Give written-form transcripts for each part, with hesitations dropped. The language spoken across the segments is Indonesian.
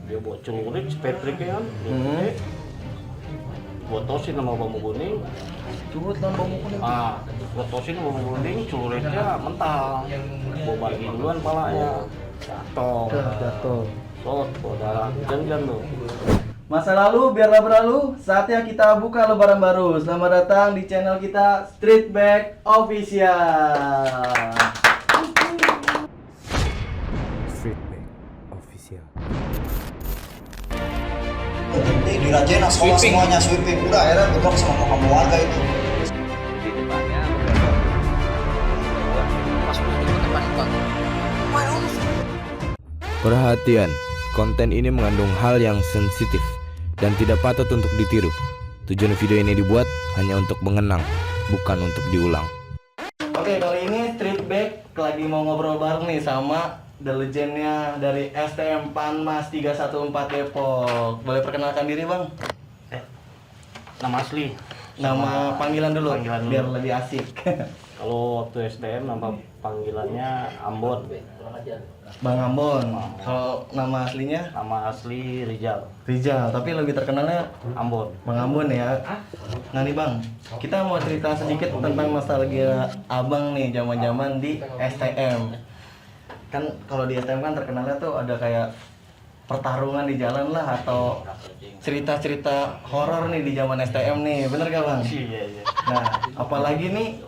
dia bawa celurit Patrick kan gua tosin sama bambu kuning. Curut lah bambu kuning. Gua tosin sama bambu kuning, celuritnya mentah. Gua bagi duluan palanya. Jatuh. Gua udah jangan tuh. Masa lalu biarlah berlalu, saatnya kita buka lembaran baru. Selamat datang di channel kita Streetback Official. Streetback Official. Ini dirajain sekolah semuanya sweeping, udah akhirnya bentrok sama kamu warga itu. Di depannya pas menuju ke depan itu Perhatian, konten ini mengandung hal yang sensitif dan tidak patut untuk ditiru. Tujuan video ini dibuat hanya untuk mengenang, bukan untuk diulang. Oke, kali ini Streetback lagi mau ngobrol bareng nih sama The Legend-nya dari STM Panmas 314 Depok. Boleh perkenalkan diri, Bang? Nama asli. Nama panggilan dulu, Panggilan dulu. biar lebih asik. Kalau waktu STM nama panggilannya Ambon. Bang Ambon. Kalau nama aslinya Nama asli Rizal. Rizal, tapi lebih terkenalnya Ambon. Bang Ambon ya. Nah nih Bang, kita mau cerita sedikit tentang nostalgia Abang nih zaman-zaman di STM. Kan kalau di STM kan terkenalnya tuh ada kayak pertarungan di jalan lah atau cerita-cerita horor nih di zaman STM nih, bener gak Bang? Iya. Nah, apalagi nih,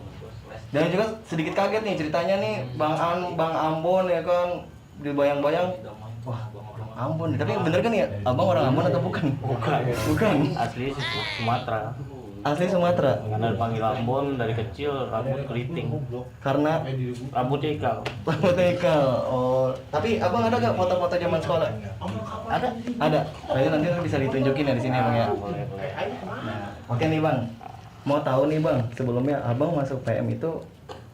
dan juga sedikit kaget nih ceritanya nih Bang Ambon ya kan, dibayang-bayang, wah Bang Ambon, tapi bener kan ya, Abang orang Ambon atau bukan? Bukan. Asli Sumatera. Asli Sumatera. Karena dipanggil Ambon dari kecil rambut keriting. Karena Rambutnya ikal. rambutnya ikal. Oh, tapi Abang ada gak foto-foto zaman sekolah? Ada. Ada. Kayaknya nanti bisa ditunjukin ya di sini Bang ya. Boleh. Nah, oke nih Bang. Mau tahu nih Bang, sebelumnya Abang masuk PM itu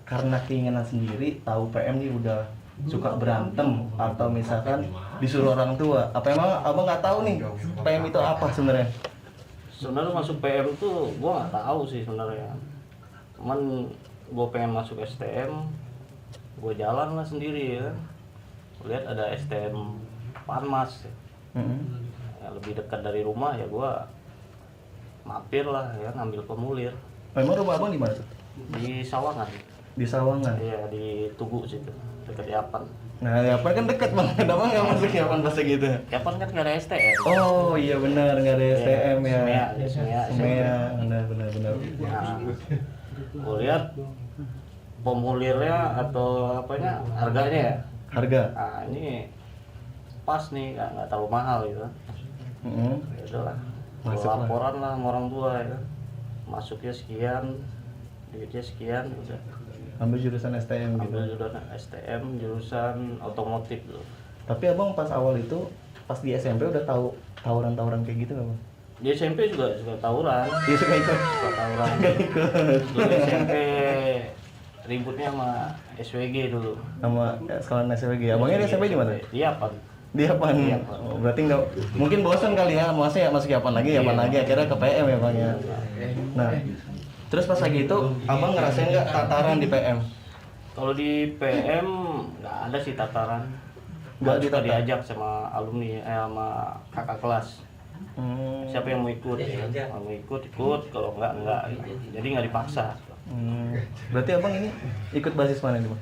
karena keinginan sendiri, tahu PM nih udah suka berantem atau misalkan disuruh orang tua. Apa emang Abang nggak tahu nih PM itu apa sebenarnya? Sebenarnya masuk PM tuh gua nggak tahu sih sebenarnya. Cuman gua pengen masuk STM, gua jalan lah sendiri ya. Lihat ada STM Panmas. Ya, lebih dekat dari rumah ya gua mampir lah ya, ngambil pemulir Memang rumah Abang di mana tuh? di Sawangan. Di Sawangan. Iya, di Tugu situ, dekat Yapan. Nah, Yapan kan dekat Bang. Kenapa nggak masuk Yapan pas gitu? Yapan kan nggak ada STM. Oh iya benar, nggak ada STM ya. Semea. Benar. Nah, gue lihat pemulirnya atau apanya harganya ya. Harga. Nah, ini pas nih, nggak terlalu mahal gitu. Ya udahlah. Gua Masuk lah. laporan lah sama orang tua ya. Masuknya sekian, duitnya sekian, udah. Ambil jurusan STM gitu. Ambil jurusan STM, jurusan otomotif loh. Tapi Abang pas awal itu, pas di SMP udah tahu tawuran-tawuran kayak gitu nggak Bang? Di SMP juga tawuran. Dia suka ikut. Suka tawuran. Nggak ikut. Dulu SMP ributnya sama SWG dulu. Sama sekolah SWG. Abangnya di SMP di mana? Di Yapan. Di Yapan. Di Yapan. Oh, berarti nggak, mungkin bosan kali ya, masa ya masuk Yapan lagi, akhirnya ke PM ya Bang ya. Nah, terus pas lagi itu, Abang ngerasain nggak tataran di PM? Kalau di PM nggak ada sih tataran. Nggak Suka ditatar. diajak sama alumni, sama kakak kelas. Siapa yang mau ikut? Kalau mau ikut, kalau enggak. Jadi nggak dipaksa. Berarti Abang ini ikut basis mana nih Bang?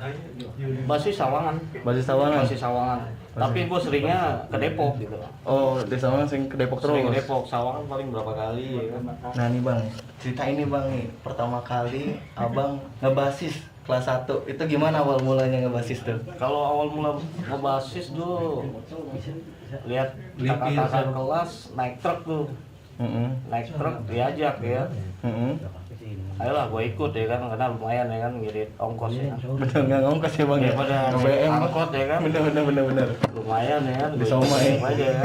Basis Sawangan. Basis Sawangan. Basis Sawangan. Tapi gue seringnya ke Depok gitu. Oh, di Sawangan sering ke Depok terus. Sering ke Depok, Sawangan paling berapa kali ya kan. Nah nih Bang, cerita ini Bang nih, pertama kali Abang ngebasis kelas 1, itu gimana awal mulanya ngebasis tuh? Kalau awal mula ngebasis dulu lihat kakak-kakak kelas naik truk tuh. Naik truk diajak ya. Ayolah gue ikut ya kan, karena lumayan ya kan, ngirit ongkos ya. Bener nggak ngongkos ya Bang ya? Daripada BM angkot ya kan. Bener. Lumayan ya kan, gue Disomai. ikut aja ya.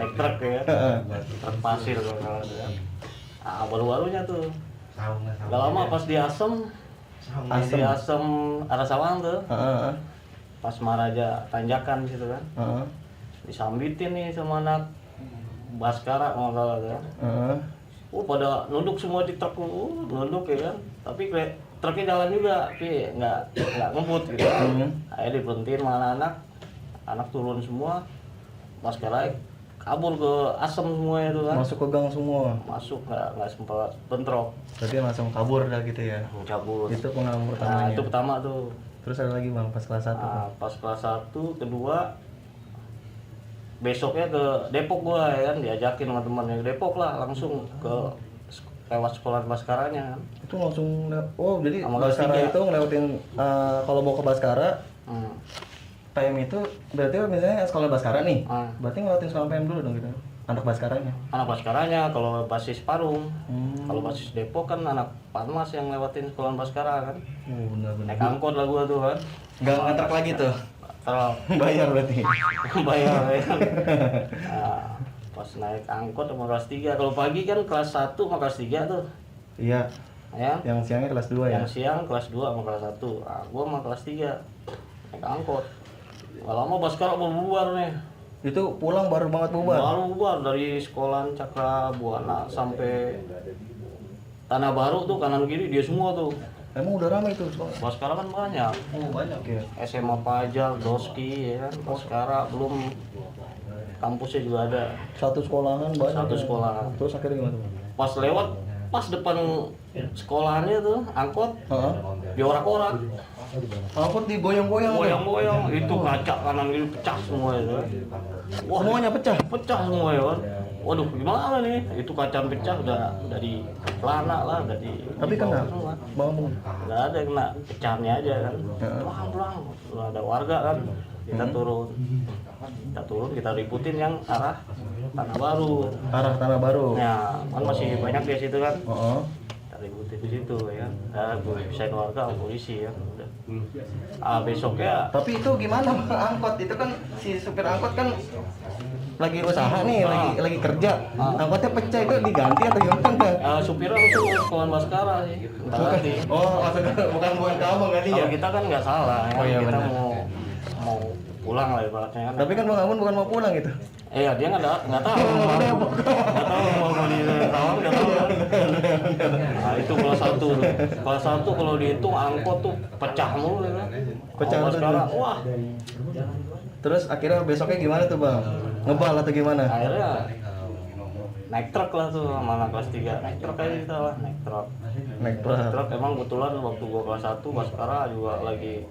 Naik truk ya. Truk pasir kalau ya. Nah, baru-barunya tuh. Gak lama pas di Asem. Di Asem arah Sawangan tuh. Pas Maraja tanjakan situ kan. Disambitin nih sama anak Baskara kalau nggak salah tuh. Pada nunduk semua di truk, nunduk ya kan. Tapi kayak truknya jalan juga, tapi nggak ngebut gitu. Akhirnya diberhentiin sama anak turun semua, Baskara kabur ke Asem semua itu kan. Masuk ke gang semua. Masuk nggak sempat bentrok. Berarti langsung kabur dah gitu ya. Cabut. Itu pengalaman Nah, pertamanya. itu pertama tuh. Terus ada lagi Bang pas kelas 1. Nah, pas kelas 1, kedua besoknya ke Depok gua ya kan, diajakin sama temannya ke Depok lah, langsung ke lewat sekolah Baskaranya kan. Itu langsung jadi Sama kelas Baskara 3. itu ngelewatin kalau mau ke Baskara PM itu berarti misalnya sekolah Baskara nih. Berarti ngelewatin sekolah PM dulu dong gitu. Anak Baskaranya. Anak Baskaranya kalau basis Parung. Kalau basis Depok kan anak Parmas yang lewatin sekolah Baskara kan. Benar-benar. Naik angkot lah gua tuh kan. Enggak ngantar lagi tuh. Kalau Bayar berarti. bayar ya kan. Nah, pas naik angkot sama kelas 3. Kalau pagi kan kelas 1 sama kelas 3 tuh. Iya. Ya. Yang siangnya kelas 2 ya. Yang siang kelas 2 sama kelas 1. Nah, gua sama kelas 3 naik angkot. Gak lama Baskara mau bubar nih. Itu pulang baru banget bubar. Baru bubar dari sekolahan Cakra Buana sampai Tanah Baru tuh kanan kiri dia semua tuh. Emang udah ramai itu sekolah? Baskara kan banyak. Banyak ya. SMA Pajar, Doski ya kan. Baskara belum kampusnya juga ada. Satu sekolahan banyak. Satu ya. sekolahan. Terus akhirnya gimana tuh? Pas lewat pas depan sekolahannya tuh angkot Heeh. diorak-orak. Angkot digoyang-goyang. Goyang-goyang itu kaca kanan kiri pecah semua itu. Wah, Semuanya pecah. pecah semua ya kan. Waduh, gimana nih? Itu kaca pecah udah di pelana lah, udah di. Tapi kena semua. Bang. Nggak ada kena pecahnya aja kan. Pulang. Udah ada warga kan. Kita turun, kita ributin yang arah Tanah Baru. Arah Tanah Baru. Ya, kan masih banyak di situ kan. Heeh. Kita ributin di situ ya. Gue pisahin warga sama polisi ya. Udah. Besoknya Tapi itu gimana Bang? Angkot itu kan si supir angkot kan lagi usaha nih, lagi kerja. Angkotnya pecah itu diganti atau gimana? supirnya langsung ke sekolah Baskara sih. Ntar ganti. Oh, maksudnya bukan kamu ganti ya? Kalau kita kan nggak salah ya. Oh, iya, Kita benar. mau pulang lah ibaratnya kan. Tapi kan Bang Amun bukan mau pulang gitu. Iya, dia nggak tahu nggak tahu mau di Tawang nggak tahu. Nah, itu kelas 1 tuh. Kelas 1 kalau dihitung angkot tuh pecah mulu ya kan. Pecah Kalau mulu sekarang tuh. wah, Terus akhirnya besoknya gimana tuh Bang? Ngebal atau gimana? akhirnya naik truk lah tuh sama anak kelas 3. Naik truk aja kita lah, naik truk. Naik truk. Truk emang kebetulan waktu gua kelas 1 Baskara juga lagi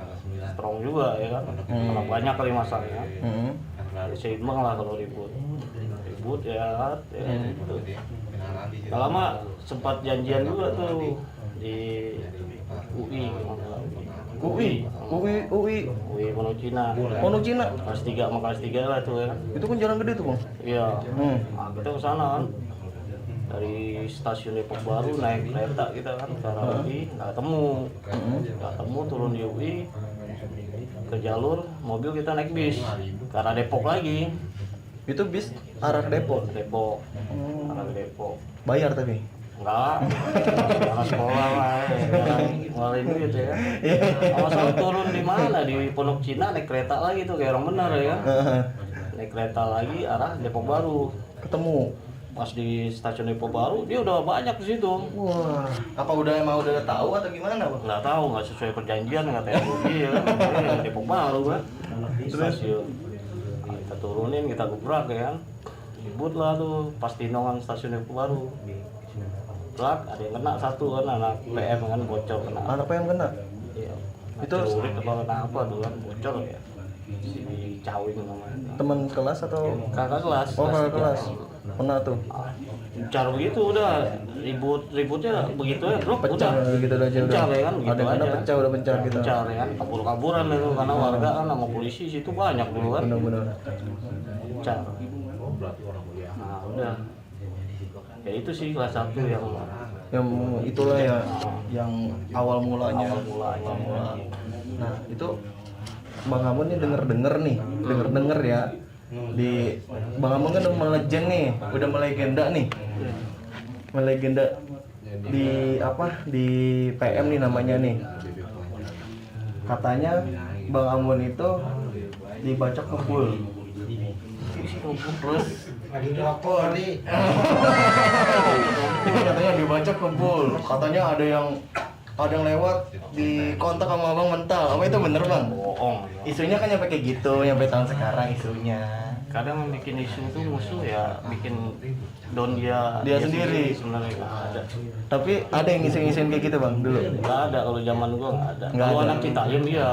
strong juga ya kan. Karena banyak kali masanya. Heeh. Ya, seimbang lah kalau ribut ya gitu. Gak lama sempat janjian juga tuh di UI Pondok Cina. Pondok Cina. Kelas 3 sama kelas 3 lah tuh ya kan. Itu kan jalan gede tuh Bang. Iya. Nah, kita ke sana kan. Dari stasiun Depok Baru naik kereta kita kan ke arah UI, nggak ketemu turun di UI ke jalur mobil kita naik bis ke arah Depok lagi. Itu bis arah Depok. Arah Depok. Bayar tapi. Enggak, karena sekolah lah, ngeluarin duit ya. Sama turun di mana di Pondok Cina naik kereta lagi tuh kayak orang benar ya. Naik kereta lagi arah Depok Baru. Ketemu. Pas di stasiun Depok Baru dia udah banyak di situ. Wah, apa udah tahu atau gimana Bang? Nggak tahu, nggak sesuai perjanjian katanya rugi ya kan. Depok Baru kan di stasiun. Nah, kita turunin, kita gebrak ya kan. Ribut lah tuh pas tinongan stasiun Depok Baru. Gebrak, ada yang kena satu kan, anak PM kan bocor kena. Anak PM kena? Iya. Itu curik atau kenapa dulu kan bocor ya. Si Cawing namanya. teman kelas atau Kakak kelas. oh kakak tiga. kelas pernah tuh Cara begitu udah ributnya begitu ya bro, pecah udah gitu aja udah pencar ya kan begitu ada yang aja. kena pecah udah pencar gitu Pencar ya kan, kabur-kaburan itu karena warga kan sama polisi situ banyak dulu kan. benar-benar Pencar. Nah udah. Ya itu sih kelas 1 yang itulah ya yang awal mulanya awal mulanya. nah itu Bang Amun nih denger ya di Bang Amun kan udah melegend nih udah melegenda nih melegenda di di PM nih namanya nih katanya Bang Amun itu dibacok kebul terus lagi ngelapor nih. katanya dibacok kebul katanya ada yang lewat di kontak sama abang mental apa itu bener Bang? Bohong. Isunya kan nyampe kayak gitu nyampe tahun sekarang isunya kadang bikin isu tuh musuh ya bikin down dia sendiri. Sebenarnya nggak ada. Tapi ada yang ngisi-ngisiin kayak gitu bang dulu? Nggak ada, kalau zaman gua nggak ada. Nggak Kalau ada. anak Citayam dia.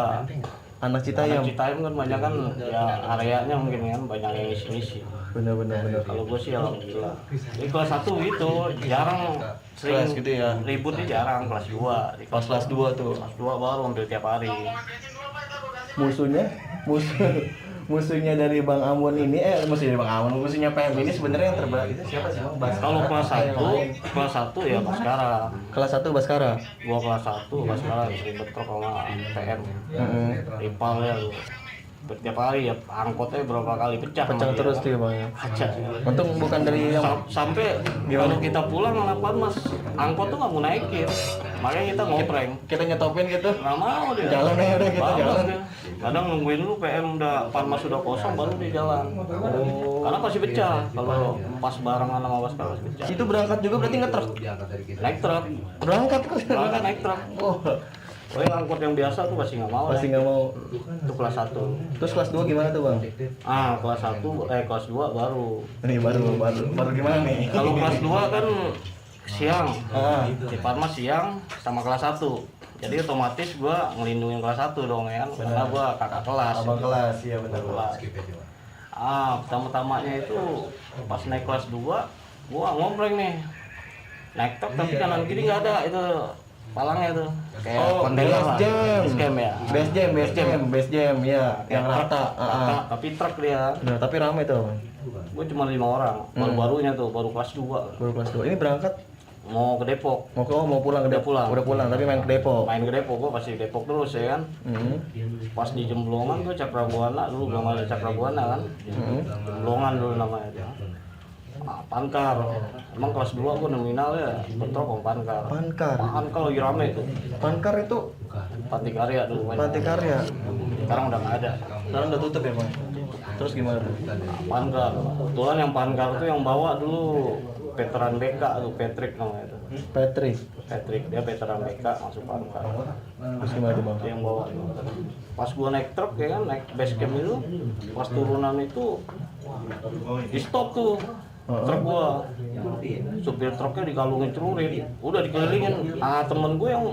Anak Citayam? Anak Citayam kan banyak kan ya areanya mungkin kan banyak yang ngisi-ngisi. Bener. Kalau gue sih alhamdulillah. Di kelas 1 gitu jarang sering Kelas gitu ya? ributnya jarang. Kelas 2 di Kelas 2 tuh. kelas 2 baru hampir tiap hari. Musuhnya dari Bang Ambon ini, musuhnya Bang Ambon, musuhnya PM ini sebenarnya yang terberat itu siapa sih Bang? Kalau kelas 1 ya Baskara. Kelas 1 Baskara. Gua kelas 1 Baskara sering bentrok sama PM. Rival ya lu. Setiap hari ya angkotnya berapa kali pecah sama dia. Terus tuh ya Bang ya. Pecah. Untung bukan dari yang Sampai kalau kita pulang ngelapan mas, angkot tuh nggak mau naikin. Makanya kita ngopreng. kita nyetopin gitu. Nggak mau dia. Jalan aja udah kita Balas jalan. dia. Kadang nungguin dulu PM udah Parmas sudah kosong baru dia jalan. Karena pasti pecah. Kalau pas barengan sama Baskara pasti pecah. Itu berangkat juga berarti nge-truk. Naik truk. Berangkat Naik truk. Oh, Oh yang angkot yang biasa tuh pasti nggak mau. pasti nggak mau. Itu kelas 1. Terus kelas 2 gimana tuh Bang? Kelas 1 kelas 2 baru. Ini baru gimana nih? Kalau kelas 2 kan siang. Ah. Di Parmas siang sama kelas 1. Jadi otomatis gua ngelindungin kelas 1 dong ya kan. Karena gua kakak kelas. Abang kelas, iya benar. Pertama-tamanya itu pas naik kelas 2 gua ngompreng nih. Naik truk tapi kanan kiri nggak ada itu palangnya tuh. Kayak kontainer lah. Base jam ya, yang rata. Tapi truk dia. Nah, tapi ramai tuh. Gue cuma 5 orang. Baru-barunya tuh, baru kelas 2. Baru kelas 2. Ini berangkat Mau ke Depok. mau pulang ke Udah pulang. Udah pulang tapi main ke Depok. Main ke Depok, gue pasti di Depok terus ya kan. Pas di Jemblongan tuh Cakrabuana dulu, belum ada Cakrabuana kan. Jemblongan dulu namanya dia. Pankar. Emang kelas 2 gue nominal ya, bentrok sama Pankar. Pankar lagi rame tuh. Pankar itu Panti Karya dulu. Panti Karya. Sekarang udah nggak ada. Sekarang udah tutup ya Bang. Terus gimana tuh? Pankar. Kebetulan yang Pankar tuh yang bawa dulu veteran BK tuh, Patrick namanya itu. Patrick, dia veteran BK masuk Pankar. Terus gimana tuh Bang? Dia yang bawa. Pas gua naik truk ya kan, naik base camp itu, pas turunan itu di stop tuh. Truk gua, supir truknya dikalungin celurit, udah dikelilingin. Temen gue yang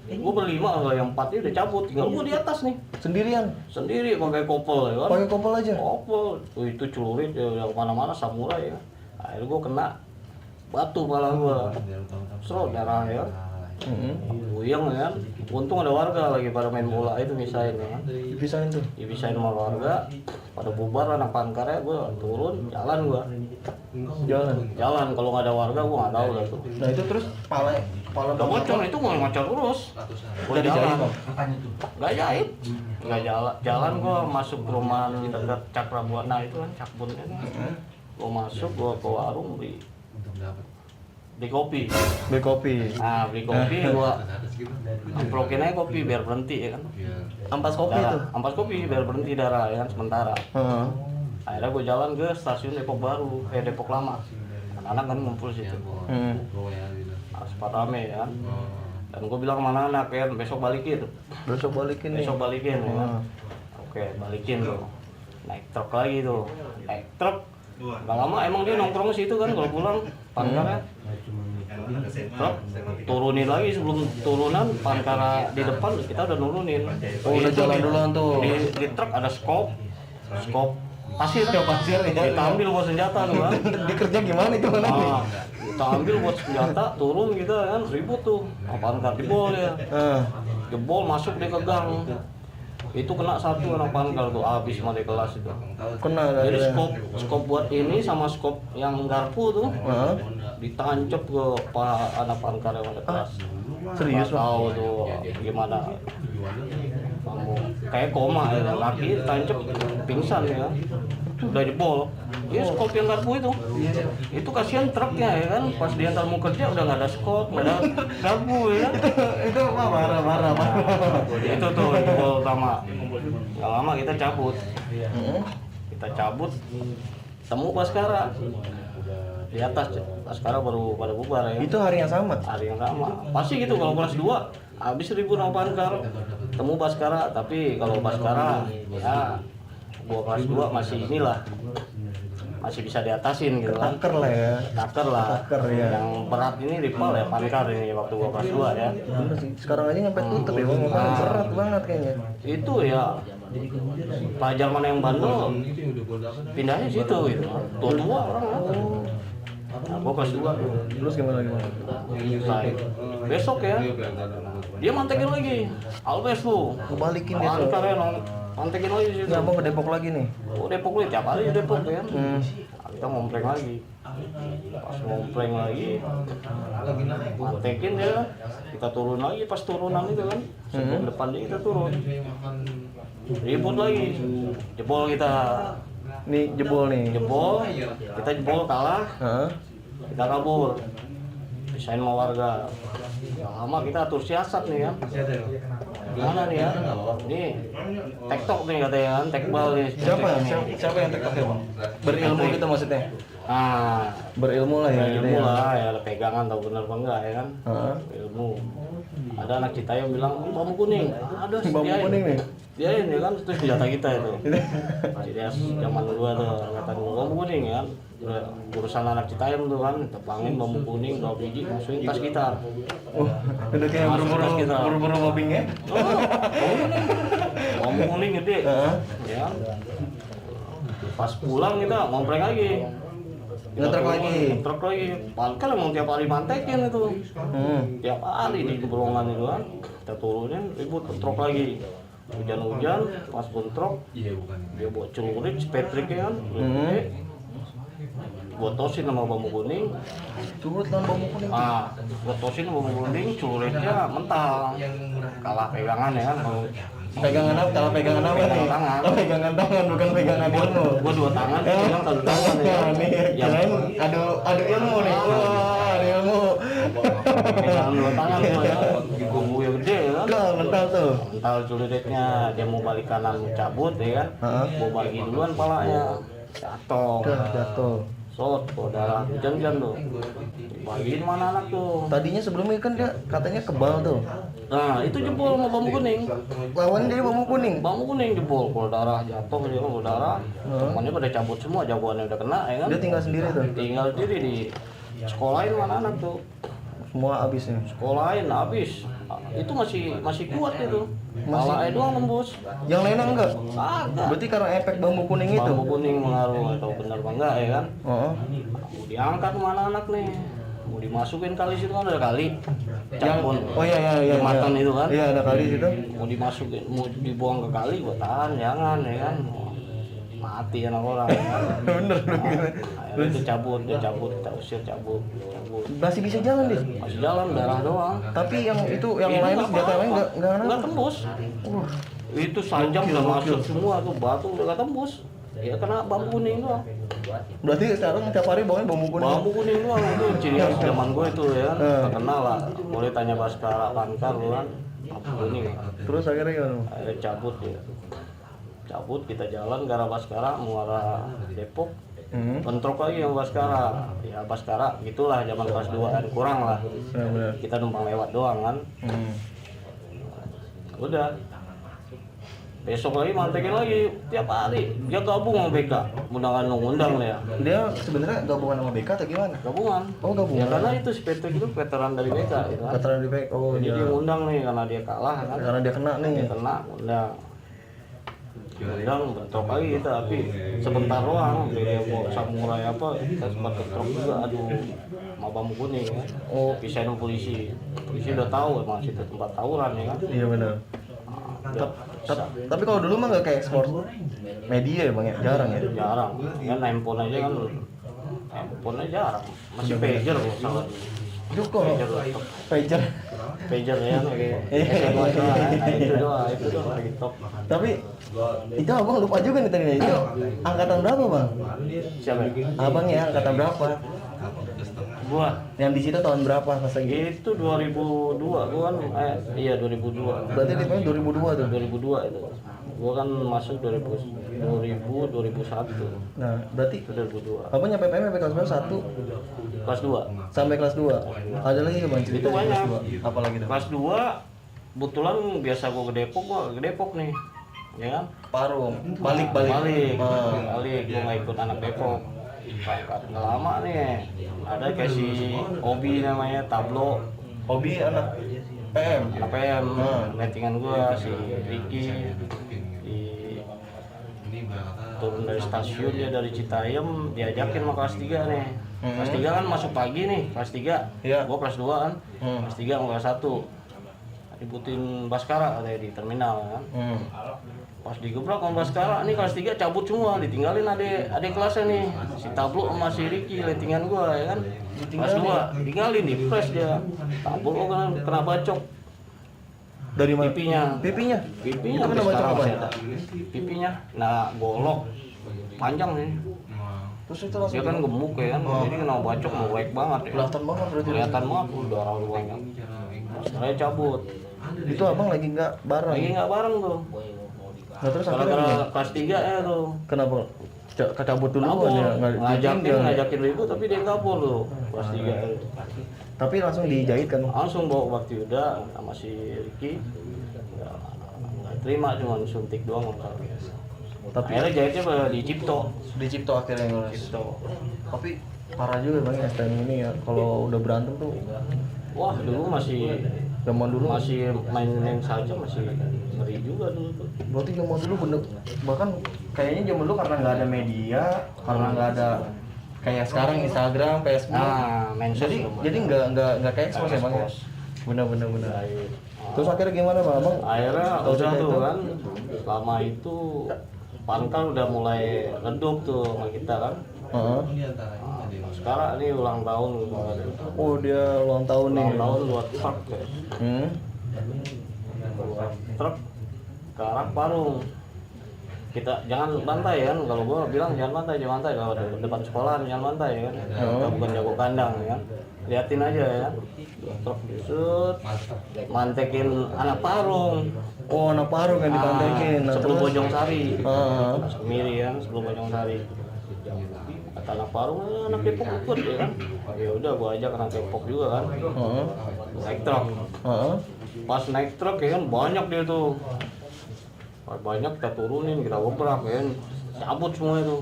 gue berlima, yang 4 udah cabut, tinggal gue di atas nih. Sendiri pakai kopel ya kan? Pakai kopel aja. Kopel, itu celurit ya udah kemana-mana samurai ya. Akhirnya gue kena batu kepala gue, serot darah ya. Buyang ya kan, untung ada warga lagi pada main bola itu misain ya kan. Dipisahin sama warga, pada bubar anak Pankarnya, gue turun, jalan gue. Jalan, kalau nggak ada warga gue nggak tahu lah tuh. Nah itu terus kepala Udah bocor, itu mau ngocor terus. Udah dijahit, jalan. Nggak jahit. Nggak jalan gue masuk ke rumah dekat Cakrabuana itu kan, Cakbunnya kan. Gue masuk, gue ke warung beli kopi. Beli kopi, gua amplokin aja kopi biar berhenti ya kan. ampas kopi Darah, tuh. ampas kopi biar berhenti darah ya kan sementara. Akhirnya gua jalan ke stasiun Depok Baru, Depok Lama. Anak-anak kan ngumpul situ. Sempat rame ya kan. Dan gua bilang sama anak ya, besok balikin nih. Ya kan? Oke, balikin tuh. Naik truk lagi tuh. Truk. Gak lama emang dia nongkrong situ kan kalau pulang Pankara. Truk turunin lagi sebelum turunan Pankara di depan kita udah nurunin. Udah jalan duluan tuh. Di truk ada skop pasir ya. Kita ambil buat senjata tuh kan. Dikerja gimana itu mana nih? Kita ambil buat senjata, turun kita kan ribut tuh. Pankar jebol ya. Jebol masuk dia ke gang. Itu kena satu anak Pankar tuh, habis sama di kelas itu. Jadi skop buat ini sama skop yang garpu tuh ditancap ke anak Pankar yang ada kelas. Serius Bang? Tahu tuh gimana kamu kayak koma ya, laki tancap pingsan ya, udah jebol. Dia skop yang garpu itu kasihan truknya ya kan, pas dia ntar mau kerja udah nggak ada skop, nggak ada garpu ya. Itu marah. Itu tuh jebol utama. Nggak lama kita cabut, temu Baskara di atas. Baskara baru pada bubar ya. Itu hari yang sama? Hari yang sama. Pasti gitu kalau kelas 2 habis ribut sama Pankar. Temu Baskara, tapi kalau Baskara ya gua kelas 2 masih inilah. Masih bisa diatasin gitu kan. Taker lah ya. Taker lah. Taker ya. Yang berat ini rival ya, pankar ini waktu gua kelas 2 ya. Bener sih. Sekarang aja nyampe tutup ya, Bang. Berat banget kayaknya. Itu ya pelajar mana yang bandel pindahnya situ gitu. Tua-tua orang kan. Nah, gua kelas 2 tuh. Terus gimana? Selesai. Besok ya. Dia mantekin lagi. Alves tuh. Kebalikin dia tuh. Pankar ya, mantekin lagi situ. Ini abang ke Depok lagi nih. Oh, Depok nih tiap hari di Depok ya. Kita ngompleng lagi. Pas ngompleng lagi, mantekin dia. Kita turun lagi pas turunan itu kan. Sebelum depan dia kita turun. Ribut lagi. Jebol kita. Nih jebol nih. Jebol. Kita jebol kalah. Heeh. Kita kabur. Pisahin sama warga. Gak lama kita atur siasat nih kan. Gimana nih ya? Nih, tektok nih katanya kan, tekbal nih. Siapa yang tektok ya, Bang? Berilmu gitu maksudnya. Ah, Berilmu lah ya gitu ilmu ya. lah ya, ada pegangan tahu benar apa enggak ya kan? Heeh. Ilmu. Ada anak Citayam bilang, bambu kuning. Ada Bambu kuning nih. Dia ini kan itu senjata kita itu. Jadi zaman dulu tuh kata bambu kuning ya. Urusan anak Citayam tuh kan, tepangin bambu kuning 2 biji masukin tas kita. Oh, udah kayak buru-buru mobbing ya? Bambu kuning gede. Ya. Pas pulang kita ngompreng lagi. Ngetrek lagi. Pankar emang tiap hari mantekin itu. Tiap hari di bolongan itu kan. Kita turunin, ribut truk lagi. Hujan-hujan, pas bentrok, dia bawa celurit, spetriknya kan. Gua tosin sama bambu kuning. Curut lah bambu kuning. Gua tosin sama bambu kuning, celuritnya mental. Kalah pegangan ya kan. Pegangan apa? Kalau pegangan apa nih? Tangan. Oh, pegangan tangan bukan pegangan ilmu. Gua 2 tangan, pegang 1 tangan ya. Nih, kirain adu ilmu nih. Wah, adu ilmu. Pegangan 2 tangan gua ya. Bumbu yang gede kan. Tuh, mental tuh. Mental celuritnya dia mau balik kanan cabut ya kan. Gua bagi duluan palanya. Jatuh. Sot, darah hujan-hujan tuh. Bagiin mana anak tuh. Tadinya sebelumnya kan dia katanya kebal tuh. Nah, itu jebol sama bambu kuning. Lawan dia bambu kuning. Bambu kuning jebol, kalau darah jatuh dia kalau darah. Temannya pada cabut semua, jagoannya udah kena ya kan. Dia tinggal sendiri tuh. Tinggal sendiri di sekolahin mana anak tuh. Semua habis nih. Sekolahin habis. Itu masih kuat itu. Palanya doang nembus. Yang lainnya enggak? Kagak. Berarti karena efek bambu kuning itu. Bambu kuning mengaruh atau benar apa enggak ya kan? Oh. Mau diangkat mana anak nih? Mau dimasukin kali situ kan ada kali. Campur. Oh iya. Jembatan itu kan? Iya, ada kali situ. Mau dimasukin, mau dibuang ke kali, gua tahan jangan ya kan? Mati anak orang. Bener dong gitu. Akhirnya dia cabut, kita usir cabut. Masih bisa jalan dia. Masih jalan, darah doang. Tapi yang itu yang Ini lain nggak senjata lain apa-apa. enggak Nggak tembus. Itu sajam udah masuk semua tuh, batu udah nggak tembus. Ya kena bambu kuning doang. Berarti sekarang tiap hari bawanya bambu kuning. Bambu kuning doang itu ciri khas zaman gue itu ya kan. Terkenal lah. Boleh tanya Baskara Pankar lu kan. Bambu kuning. Terus akhirnya gimana? Akhirnya cabut ya. Cabut kita jalan ke arah Baskara mau arah Depok. Bentrok lagi yang Baskara. Ya Baskara gitulah zaman kelas 2-an kurang lah. Benar. Kita numpang lewat doang kan. Udah. Besok lagi mantekin lagi tiap hari. Dia gabung sama BK. Undangan undang ya. Dia sebenarnya gabungan sama BK atau gimana? Gabungan. Oh, gabungan. Ya karena itu si Patrick itu veteran dari BK gitu kan. Veteran di BK. Oh Jadi iya. dia ngundang nih karena dia kalah kan. Karena dia kena nih. Dia kena undang. Undang bentrok lagi kita tapi sebentar doang. Dia mau samurai apa kita sempat bentrok juga aduh sama bambu kuning ya. Oh, Pisahin sama polisi. Polisi udah tahu emang situ tempat tawuran ya kan. iya benar. Udah, Tapi kalau dulu mah nggak kayak ekspor media ya bang ya, jarang ya. jarang. Kan handphone aja kan. Handphone aja jarang. Masih pager loh salah. Itu kok pager. Pager ya kayak SMS doang. Nah, itu doang lagi top. Tapi itu abang lupa juga nih tadi. Itu angkatan berapa bang? Siapa ya? Abang ya angkatan berapa? Gua Yang di situ tahun berapa pas lagi? itu 2002 gua kan iya 2002. Berarti di 2002 tuh. 2002 itu. Gua kan masuk 2001. Nah, berarti Itu 2002. abang nyampe PM kelas berapa? 1 Kelas 2. sampai kelas 2. Ada lagi nggak bang? Itu banyak. Apa lagi tuh? Kelas 2 kebetulan biasa gua ke Depok nih. ya kan? Parung, balik. Balik, gue nggak ikut anak Depok. Berangkat nggak lama nih, ada kayak si Obi namanya, Tablo. Hobi anak PM. Anak PM, nettingan gue si Ricky turun dari stasiun, dia dari Citayam, diajakin sama kelas 3 nih. Kelas 3 kan masuk pagi nih, kelas 3. Iya. Gua kelas 2 kan. Kelas 3 sama kelas 1. Dibutin Baskara katanya di terminal kan. Pas digebrak sama Baskara, nih kelas 3 cabut semua, ditinggalin adik kelasnya nih. Si Tablo sama si Ricky lettingan gua ya kan. Kelas 2, tinggalin di press dia. Tablo kan kena bacok. Dari mana? Pipinya. Pipinya Pipinya kena sampai bacok sekarang apa? masih ada. Pipinya nah golok panjang nih. Terus itu langsung Dia kan gemuk ya kan, jadi kena bacok baik banget ya. kelihatan banget berarti. Kelihatan banget darah banyak. Saya cabut. Itu abang lagi nggak bareng. Lagi nggak bareng tuh. Nah, terus akhirnya Gara-gara gimana? kelas 3 ya tuh. Kenapa? Kecabut dulu Kabur. dia Ngajakin ribut tapi dia kabur loh kelas 3. Tapi langsung dijahit kan? Langsung bawa ke Bakti Yuda sama si Ricky. Nggak terima, cuma suntik doang. Tapi Akhirnya jahitnya di Cipto. dicipto akhirnya ngurus. Cipto. Tapi parah juga bang STM ini ya. Kalau udah berantem tuh Wah dulu masih zaman dulu. main saja masih ngeri juga dulu tuh. Berarti zaman dulu bener, bahkan kayaknya zaman dulu karena nggak ada media, karena nggak ada kayak sekarang Instagram, Facebook. Mensos Jadi nggak kayak ekspos ya bang ya. Bener. Terus akhirnya gimana bang? Abang Akhirnya tahu udah cerita tuh itu? kan, selama itu pangkal udah mulai redup tuh sama kita kan. Heeh. Nah, sekarang ini ulang tahun kemarin. Oh dia ulang tahun nih. Ulang tahun buat truk ya. Buat truk ke arah Parung. Kita jangan bantai kan, kalau gua bilang jangan bantai kalau di depan sekolahan jangan bantai kan. Kita bukan jago kandang ya kan. Liatin aja ya. Truk disut, mantekin anak Parung. Oh anak Parung yang dipantekin. Nah, Sebelum terus? Bojong Sari. Heeh. Kemiri kan, sebelum Bojong Sari. Kata anak Parung, anak Depok ikut ya kan. Ya udah gua ajak anak Depok juga kan. Heeh. Naik truk. Heeh. Pas naik truk ya kan banyak dia tuh. Pas banyak kita turunin, kita gebrak ya kan. Cabut semua itu.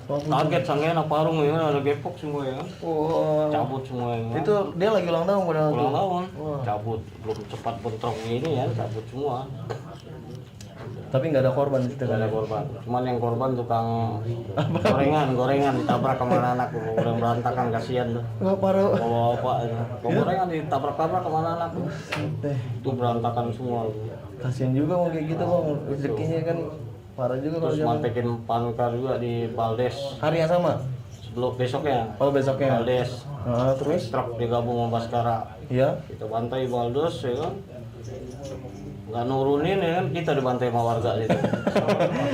Kaget sangnya anak Parung ya kan, ada Depok semua ya kan. Oh. Cabut semua ya kan. Itu dia lagi ulang tahun padahal tuh. Ulang tahun. Wah. Cabut, belum cepat bentrok ini ya, cabut semua. Tapi nggak ada korban di situ. Tidak ada korban. Cuman yang korban tukang gorengan ditabrak sama anak udah berantakan, kasihan tuh. Wah parah. Bapak gorengan ditabrak-tabrak sama anak tuh. Itu berantakan semua. Kasian juga mau kayak gitu bang, rezekinya kan parah juga kalau Terus zaman. mantekin pankar juga di Baldes. Hari yang sama? Sebelum besoknya. Oh besoknya. Baldes. Nah, terus? Truk digabung sama Baskara. Iya. Kita bantai Baldes ya kan. Nggak nurunin ya kan, kita dibantai sama warga itu.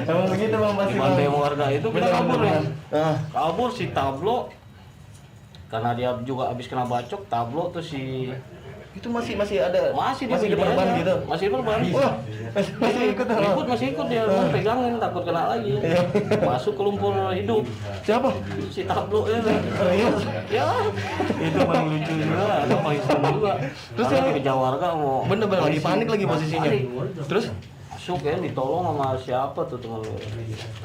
Emang begitu bang pasti. Dibantai sama warga itu kita kabur ya. Ah, Kabur si Tablo. Karena dia juga habis kena bacok, Tablo tuh si itu masih ada. masih di perban aja. gitu. Masih perban. Wah, masih ikut Ikut masih ikut dia, gua pegangin takut kena lagi. Masuk ke lumpur hidup. Siapa? Si Tablo ya. Serius? Ya, itu paling lucu juga, itu paling seru juga. Terus yang dikejar warga mau. Bener-bener lagi panik lagi posisinya. Panik. Terus? Masuk ya, ditolong sama siapa tuh teman lu.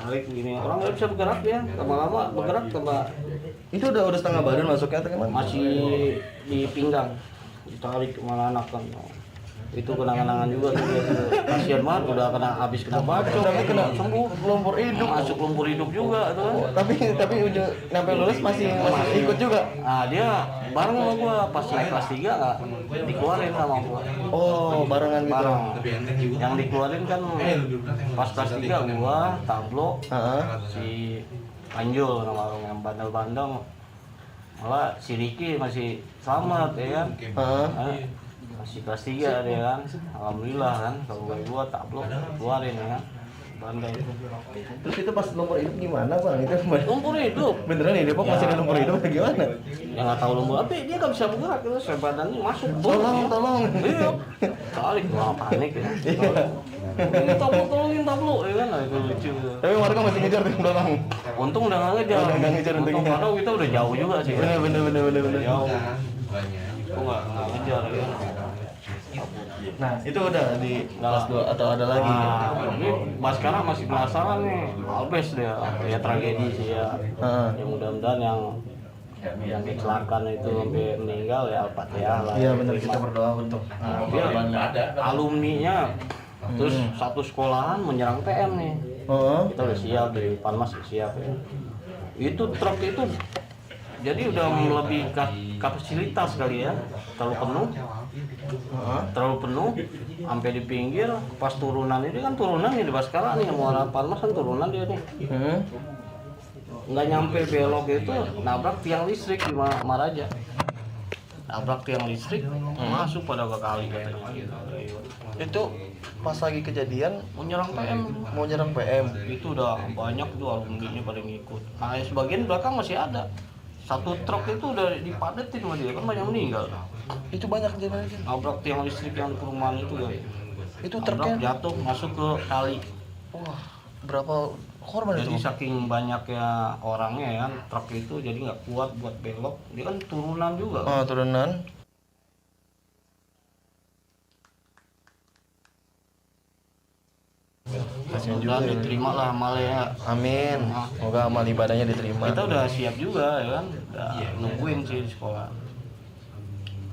Tarik gini, orang nggak bisa bergerak ya. Lama-lama bergerak tambah Itu udah setengah badan masuknya atau gimana? masih di pinggang. Ditarik kemana anak kan. Itu kenangan-kenangan juga tuh dia tuh. Kasihan banget udah habis kena bacok. Tapi kena sembuh. lumpur hidup. Masuk lumpur hidup juga tuh. Oh, tapi udah sampai lulus masih ikut juga. Nah dia bareng sama gua pas naik kelas 3 nggak dikeluarin sama gua. Oh, barengan gitu. Bareng. Yang dikeluarin kan pas kelas 3 gua, Tablo, Heeh. si Panjul nama orang yang bandel-bandel. Malah si Ricky masih selamat ya kan. Heeh. Masih kelas 3 dia kan. Alhamdulillah kan kalau gua Tablo keluarin ya kan. Bandel. Terus itu pas lumpur hidup gimana bang? Itu Lumpur hidup. beneran nih Depok masih ada lumpur hidup atau gimana? Ya nggak tahu lumpur tapi dia nggak bisa bergerak terus badannya masuk. Tolong. Iya. Tarik gua panik ya. Ini tolongin Tablo ya kan, nah, itu lucu. Tapi warga masih ngejar di belakang. Untung udah nggak ngejar. Udah nggak ngejar Untung untungnya. padahal kita udah jauh juga sih. Bener. Jauh. Aku nggak ngejar ya. Nah, itu udah di kelas 2 atau ada lagi? Ini Baskara masih penasaran nih. Albes dia, ya tragedi sih ya. Yang mudah-mudahan yang kecelakaan itu sampai meninggal ya Al-Fatihah lah. Iya benar, kita berdoa untuk alumninya. Terus satu sekolahan menyerang PM nih. Kita udah siap dari Panmas udah siap ya. Itu truk itu jadi udah melebihi kapasitas kali ya, terlalu penuh, sampai di pinggir. Pas turunan ini kan turunan nih di Baskara nih, Muara Panmas kan turunan dia nih. Nggak nyampe belok itu nabrak tiang listrik di Maraja. Nabrak tiang listrik, masuk pada ke kali katanya gitu. Itu pas lagi kejadian Mau nyerang PM. Itu udah banyak tuh alumni-nya pada ngikut. Nah, sebagian belakang masih ada. Satu truk itu udah dipadetin sama dia, kan banyak meninggal. Itu banyak kejadian aja. Nabrak tiang listrik yang di perumahan itu ya. Itu Nabrak, truknya jatuh masuk ke kali. wah, berapa korban Jadi itu? saking banyaknya orangnya ya kan, truk itu jadi nggak kuat buat belok. Dia kan turunan juga. Turunan. Kasihan juga ya. Diterima lah amalnya. Amin. Semoga amal ibadahnya diterima. Kita udah siap juga ya kan, udah nungguin sih di sekolah.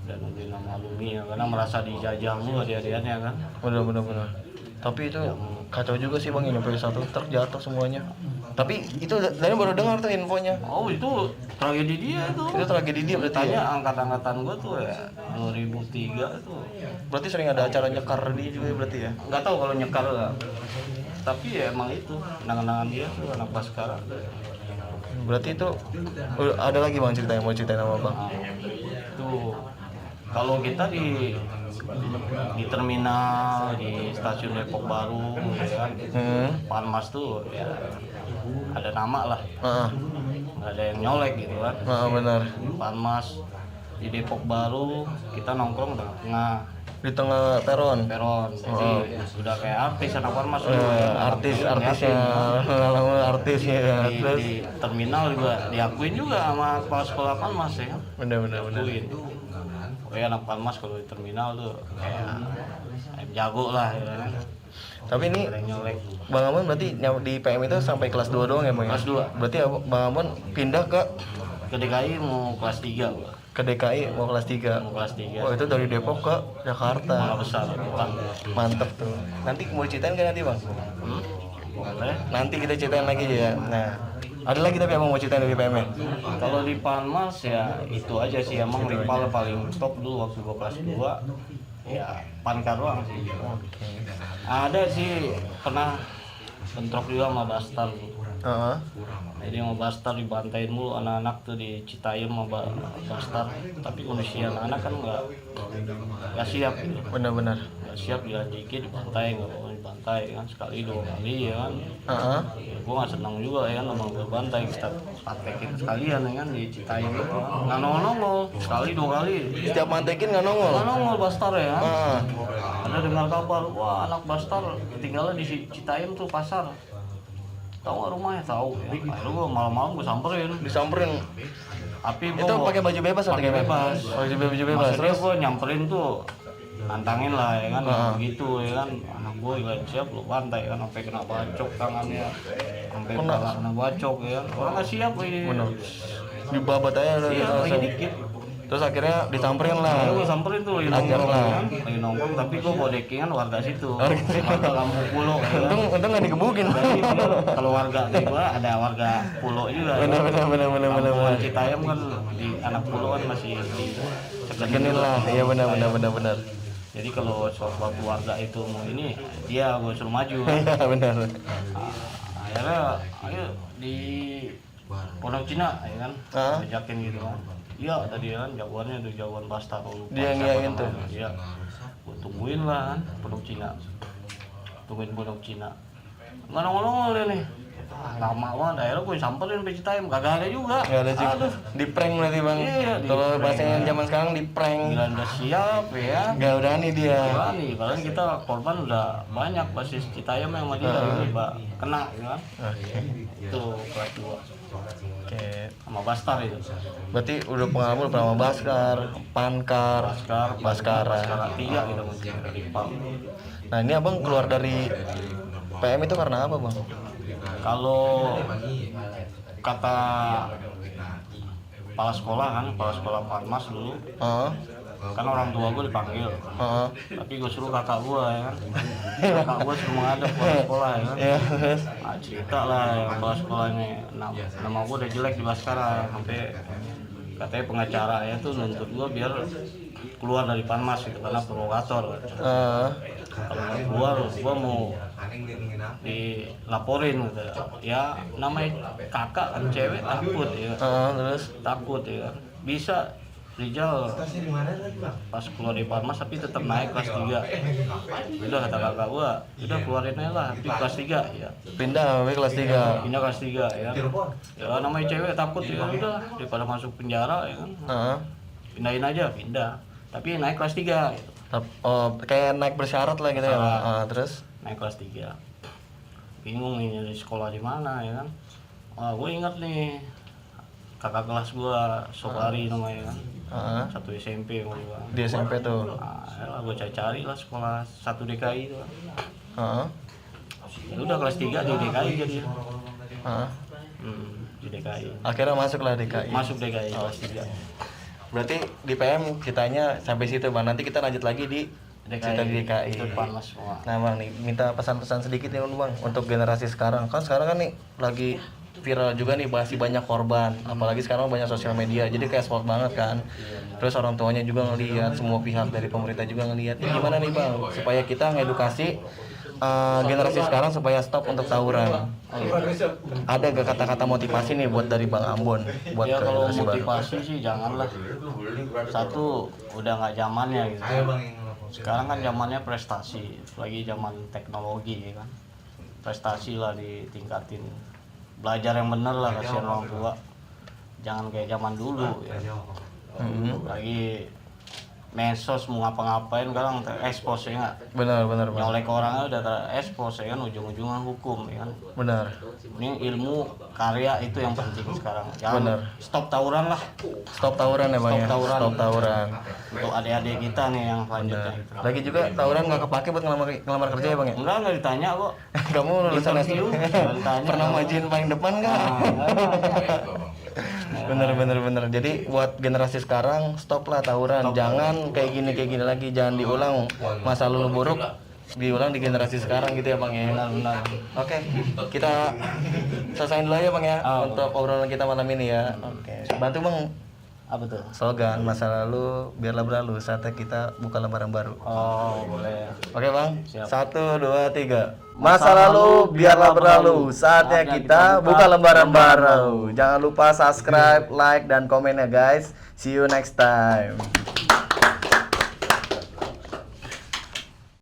Udah nungguin sama alumni ya, karena merasa dijajah mulu adik-adiknya kan. Benar. Tapi itu kacau juga sih Bang, ini sampai satu truk jatuh semuanya. Tapi itu dari baru dengar tuh infonya. Oh itu tragedi dia tuh. Itu tragedi dia berarti Tanya ya? angkat-angkatan gua tuh ya 2003 tuh. Berarti sering ada acara nyekar dia juga berarti ya? Nggak tahu kalau nyekar lah. Tapi ya emang itu kenangan dia tuh anak Baskara. Berarti itu ada lagi Bang cerita yang mau ceritain sama Bang? Tuh kalau kita di terminal di stasiun Depok Baru ya kan, Panmas tuh ya ada nama lah, nggak ada yang nyolek gitu kan. Benar. Panmas di Depok Baru kita nongkrong Di tengah peron. Jadi sudah kayak artis anak Panmas Artisnya terus di terminal juga diakuin juga sama kepala sekolah Panmas ya kan. benar. Pokoknya anak Panmas kalau di terminal tuh kayak jago lah ya kan. Tapi ini Nyolek. Bang Amon berarti di PM itu sampai kelas 2 doang ya Bang? Kelas 2. Berarti Bang Amon pindah ke DKI mau kelas 3 gua. ke DKI mau kelas 3. Mau kelas 3. Oh, itu dari Depok ke Malah Jakarta. besar bukan. Mantep tuh. Nanti mau ceritain kan nanti Bang? Boleh. Nanti kita ceritain lagi ya. Nah, ada lagi tapi Abang mau ceritain dari PM-nya? Kalau di Panmas ya itu aja sih, emang rival paling top dulu waktu gua kelas 2. Ya Pankar doang sih. Ada sih pernah bentrok juga sama Bastar. Jadi sama Bastar dibantain mulu anak-anak tuh di Citayam sama Bastar. Tapi kondisi anak-anak kan nggak siap gitu. Benar. Nggak siap dilanjutin dibantai, nggak mau dibantai kan sekali 2 kali ya kan. Ya, gue nggak senang juga ya kan sama gue bantai, kita praktekin sekalian ya kan di Citayam itu. Nggak nongol sekali 2 kali. Setiap mantekin nggak nongol? Nggak nongol Bastar ya. Ada dengar kabar, wah anak Bastar tinggalnya di Citayam tuh pasar. Tahu nggak rumahnya? Tahu. Ya. Lalu gue malam-malam gue samperin. Disamperin. Tapi Itu pakai baju bebas atau pakai gimana? bebas. Baju bebas. Maksudnya gue nyamperin tuh nantangin lah ya kan, begitu ya kan. Anak gue juga siap lu bantai kan, sampai kena bacok tangannya, sampai kena bacok ya kan. Orang nggak siap ini. Benar. Dibabat aja udah Iya, langsung. lagi dikit. Terus akhirnya disamperin lah. Gue samperin tuh lagi Ajar nongkrong lah. kan, lagi nongkrong tapi gue bawa dekingan warga situ. Warga Kampung Pulo. Ya kan? Untung nggak digebukin. Jadi kalau warga kayak gue ada warga Pulo juga. Benar. Kampung Citayam kan di anak Pulo kan masih di Sekenin lah. Iya benar. Jadi kalau suatu warga itu mau ini, dia gue suruh maju. Iya benar. Akhirnya ayo di Pondok Cina ya kan, ajakin gitu kan. Iya tadi kan jagoannya tuh jagoan Bastar. Dia ngiyain tuh. Iya. Gue tungguin lah kan Pondok Cina. Tungguin Pondok Cina. Nggak nongol dia nih. Lama banget, akhirnya gue samperin ke Citayam, kagak ada juga. Nggak ada juga. Di prank berarti Bang. Iya, Kalau bahasanya zaman sekarang di prank. Gila udah siap ya. Nggak berani dia. Berani, padahal kita korban udah banyak basis Citayam yang sama dia ini kena ya kan. Oke. Itu kelas 2. Oke. Sama Bastar itu. Berarti udah pengalaman sama Baskar, Pankar, Baskara. Baskara 3 gitu dari PAM. Nah ini abang keluar dari PM itu karena apa bang? Kalau kata kepala sekolah Parmas dulu, kan orang tua gue dipanggil, tapi gue suruh kakak gue ya kan, kakak gue suruh menghadap kepala sekolah ya kan, nah, cerita lah ya, kepala sekolah ini, nama gue udah jelek di Baskara, sampai katanya pengacara ya tuh nuntut gue biar keluar dari Parmas gitu karena provokator. Kalau nggak keluar, gue mau dilaporin gitu. Ya namanya kakak kan cewek takut ya, takut ya. Bisa Rizal pas keluar dari Parmas tapi tetap naik kelas 3. Udah kata kakak gue, udah keluarin aja lah di kelas 3 ya. Pindah kelas 3. Pindah kelas 3 ya. Ya namanya cewek takut ya, udah daripada masuk penjara ya kan. Pindahin aja, pindah. Tapi naik kelas 3 gitu. Oh, kayak naik bersyarat lah gitu ya. Terus naik kelas 3. Bingung nih di sekolah di mana ya kan. Gue ingat nih kakak kelas gue Sobari namanya kan. Satu SMP gue. Di SMP tuh. Nah, gue cari lah sekolah 1 DKI itu kan. Ya udah kelas 3 di DKI jadi. Di DKI. Akhirnya masuklah DKI. Masuk DKI kelas 3. Berarti di PM kitanya sampai situ bang. Nanti kita lanjut lagi di DKI. Itu Parmas semua. Nah bang nih minta pesan-pesan sedikit nih bang untuk generasi sekarang. Kan sekarang kan nih lagi viral juga nih, masih banyak korban. Apalagi sekarang banyak sosial media. Jadi kayak sport banget kan. Terus orang tuanya juga ngelihat, semua pihak dari pemerintah juga ngelihat. Ini gimana nih bang supaya kita ngedukasi generasi sekarang supaya stop untuk tawuran. Ada gak kata-kata motivasi nih buat dari Bang Ambon buat ya kalau generasi baru? motivasi sih janganlah. Satu udah nggak zamannya gitu. Sekarang kan zamannya prestasi, lagi zaman teknologi ya kan. Prestasi lah ditingkatin. Belajar yang bener lah, kasihan orang tua. Jangan kayak zaman dulu ya. Lagi medsos mau ngapa-ngapain sekarang terekspos ya nggak? Benar. Nyolek orangnya udah terekspos ya kan, ujung-ujungan hukum ya kan. Benar. Ini ilmu karya itu yang penting sekarang. Jangan stop tawuran lah. Stop tawuran ya bang ya. Stop tawuran. Untuk adik-adik kita nih yang selanjutnya. Lagi juga tawuran nggak kepake buat ngelamar kerja ya bang ya? Nggak ditanya kok. Kamu lulusan Interview, pernah majuin paling depan nggak? Bener. Jadi buat generasi sekarang stop lah tawuran. Jangan kayak gini lagi. Jangan diulang masa lalu buruk, diulang di generasi sekarang gitu ya bang ya. Benar. Oke, kita selesain dulu ya bang ya untuk obrolan kita malam ini ya. Oke, bantu bang. Apa tuh? Slogan masa lalu biarlah berlalu, saatnya kita buka lembaran baru. Oh boleh. Oke bang, Siap. 1, 2, 3. Masa lalu biarlah berlalu, saatnya kita buka lembaran baru. Jangan lupa subscribe, like, dan komen ya guys. See you next time.